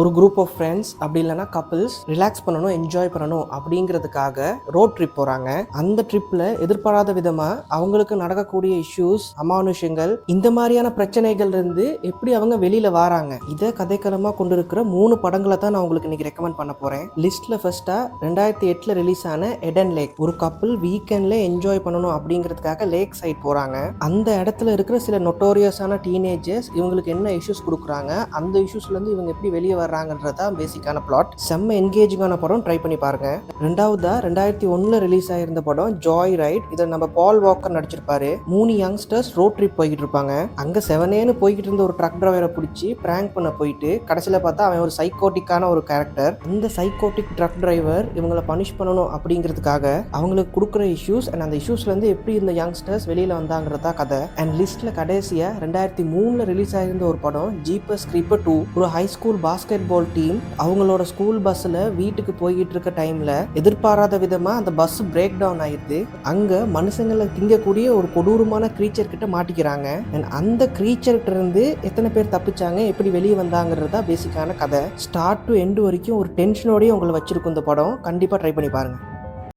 ஒரு group of friends அப்படி இல்லைனா கப்பிள்ஸ் ரிலாக்ஸ் பண்ணணும், என்ஜாய் பண்ணணும் அப்படிங்கிறதுக்காக ரோட் ட்ரிப் போகிறாங்க. அந்த ட்ரிப்பில் எதிர்பாராத விதமாக அவங்களுக்கு நடக்கக்கூடிய இஷ்யூஸ், அமானுஷங்கள், இந்த மாதிரியான பிரச்சனைகள் இருந்து எப்படி அவங்க வெளியில் வராங்க, இதை கதைக்களமாக கொண்டு இருக்கிற 3 படங்களை தான் நான் உங்களுக்கு இன்னைக்கு ரெக்கமெண்ட் பண்ண போகிறேன். லிஸ்ட்டில் ஃபர்ஸ்ட்டாக 2008 ரிலீஸ் ஆன எடன் லேக். ஒரு கப்பிள் வீக்கெண்டில் என்ஜாய் பண்ணணும் அப்படிங்கிறதுக்காக லேக் சைட் போகிறாங்க. அந்த இடத்துல இருக்கிற சில நொட்டோரியஸான டீனேஜர்ஸ் இவங்களுக்கு என்ன இஷ்யூஸ் கொடுக்குறாங்க, அந்த இஷ்யூஸ்லேருந்து இவங்க எப்படி வெளியே வர்றாங்கன்றதா பேசிக்கான பிளாட். செம்ம என்கேஜிங்கான படம், ட்ரை பண்ணி பாருங்க. ரெண்டாவதா 2001 ரிலீஸ் ஆயிருந்த படம் ஜாய் ரைட். இதை நம்ம பால் வாக்கர் நடிச்சிருப்பாரு. 3 யங்ஸ்டர்ஸ் ரோட் ட்ரிப் போய்கிட்டு இருப்பாங்க. அங்க செவனேன்னு போய்கிட்டு இருந்த ஒரு ட்ரக் டிரைவரை பிடிச்சி பிராங்க் பண்ண போயிட்டு கடைசியில பார்த்தா அவன் ஒரு சைக்கோட்டிக்கான ஒரு கேரக்டர். இந்த சைக்கோட்டிக் ட்ரக் டிரைவர் இவங்களை பனிஷ் பண்ணணும் அப்படிங்கிறதுக்காக அவங்களுக்கு கொடுக்குற இஷ்யூஸ் அண்ட் அந்த இஷ்யூஸ்ல இருந்து எப்படி இந்த யங்ஸ்டர்ஸ் வெளியில வந்தாங்கிறதா கதை. அண்ட் லிஸ்ட்ல கடைசியா 2003 ரிலீஸ் ஆயிருந்த ஒரு படம் ஜீப்பர்ஸ் கிரீப்பர் 2. ஒரு high school basketball team அவங்களோட ஸ்கூல் பஸ்ல வீட்டுக்கு போய்கிட்டு இருக்க டைம்ல எதிர்பாராத விதமா அந்த பஸ் பிரேக் டவுன் ஆயிடுது. அங்க மனுஷங்களை திங்கக்கூடிய ஒரு கொடூரமான கிரீச்சர் கிட்ட மாட்டிக்கிறாங்க. அந்த கிரீச்சர் கிட்ட இருந்து எத்தனை பேர் தப்பிச்சாங்க, எப்படி வெளியே வந்தாங்கிறதா பேசிக்கான கதை. ஸ்டார்ட் டு எண்ட் வரைக்கும் ஒரு டென்ஷனோடய உங்களை வச்சிருக்கும் இந்த படம். கண்டிப்பா ட்ரை பண்ணி பாருங்க.